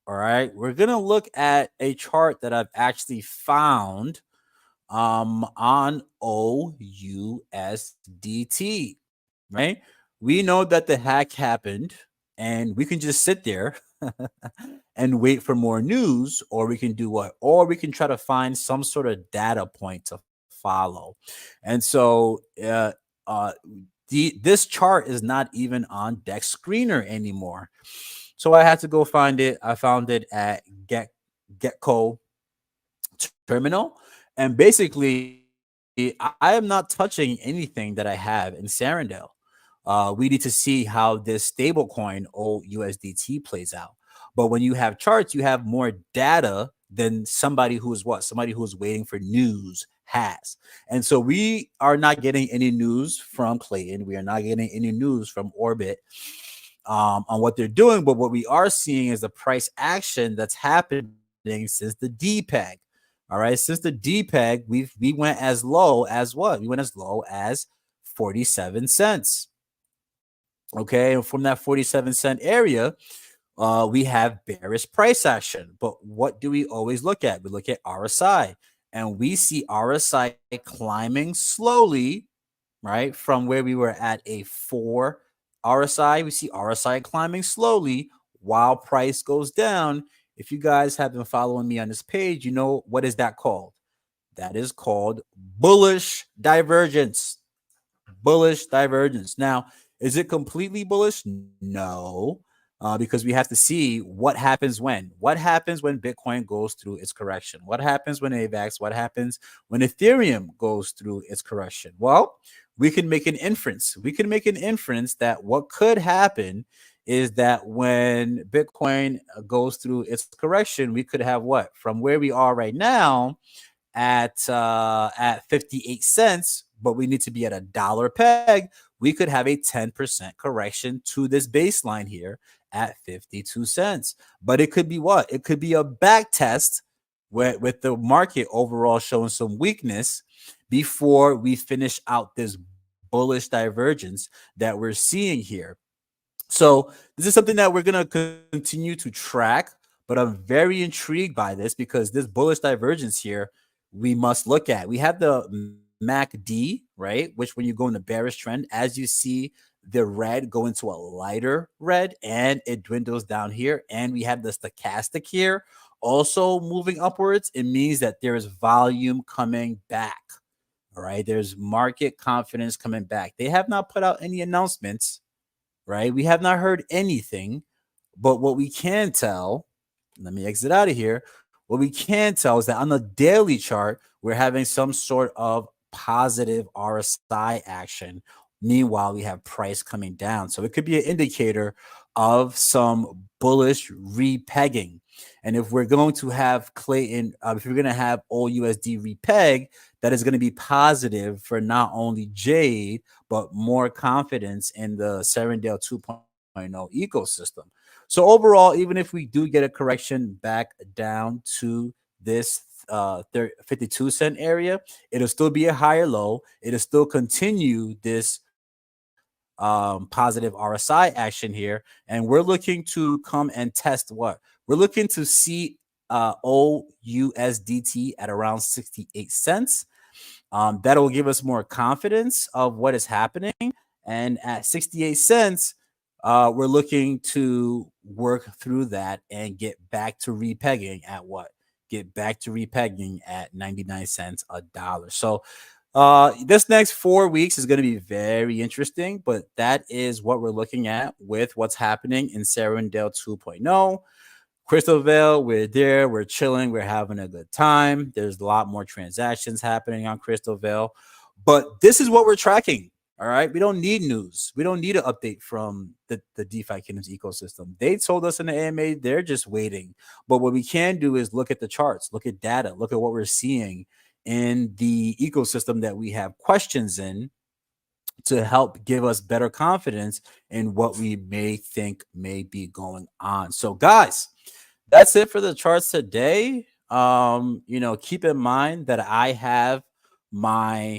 All right, we're gonna look at a chart that I've actually found on oUSDT, right? We know that the hack happened, and we can just sit there and wait for more news, or we can do what? Or we can try to find some sort of data point to follow. And so this chart is not even on Deck Screener anymore. So I had to go find it. I found it at Getco Terminal, and basically I am not touching anything that I have in Sarandale. We need to see how this stable coin oUSDT plays out. But when you have charts, you have more data than somebody who's what? Somebody who's waiting for news has. And so we are not getting any news from Clayton. We are not getting any news from Orbit on what they're doing. But what we are seeing is the price action that's happening since the DPEG. All right, since the DPEG, we went as low as what? We went as low as 47 cents. Okay, and from that 47-cent area, we have bearish price action. But what do we always look at? We look at RSI, and we see RSI climbing slowly, right? From where we were at a 4 RSI, we see RSI climbing slowly while price goes down. If you guys have been following me on this page, you know what is that called? That is called bullish divergence. Bullish divergence. Now, is it completely bullish? No, because we have to see what happens when. What happens when Bitcoin goes through its correction? What happens when AVAX? What happens when Ethereum goes through its correction? Well, we can make an inference. We can make an inference that what could happen is that when Bitcoin goes through its correction, we could have what? From where we are right now, at 58 cents, but we need to be at a dollar peg, we could have a 10% correction to this baseline here at 52 cents. But it could be what? It could be a back test with the market overall showing some weakness before we finish out this bullish divergence that we're seeing here. So this is something that we're going to continue to track, but I'm very intrigued by this because this bullish divergence here we must look at. We have the MACD, right? Which when you go in the bearish trend, as you see the red go into a lighter red and it dwindles down here. And we have the stochastic here also moving upwards. It means that there is volume coming back. All right. There's market confidence coming back. They have not put out any announcements, right? We have not heard anything. But what we can tell, let me exit out of here. What we can tell is that on the daily chart, we're having some sort of positive RSI action. Meanwhile, we have price coming down. So it could be an indicator of some bullish repegging. And if we're going to have Clayton, if we're going to have oUSD repeg, that is going to be positive for not only Jade, but more confidence in the Sarandale 2.0 ecosystem. So overall, even if we do get a correction back down to this 52-cent area, it'll still be a higher low. It'll still continue this positive RSI action here. And we're looking to come and test what? We're looking to see oUSDT at around 68 cents. That'll give us more confidence of what is happening. And at 68 cents, we're looking to work through that and get back to repegging at what? Get back to repegging at 99 cents a dollar. So this next 4 weeks is going to be very interesting, but that is what we're looking at with what's happening in Sarandale 2.0. Crystal Vale, we're there, we're chilling, we're having a good time. There's a lot more transactions happening on Crystal Vale, but this is what we're tracking. All right. We don't need news. We don't need an update from the DeFi Kingdoms ecosystem. They told us in the AMA, they're just waiting. But what we can do is look at the charts, look at data, look at what we're seeing in the ecosystem that we have questions in to help give us better confidence in what we may think may be going on. So, guys, that's it for the charts today. Keep in mind that I have my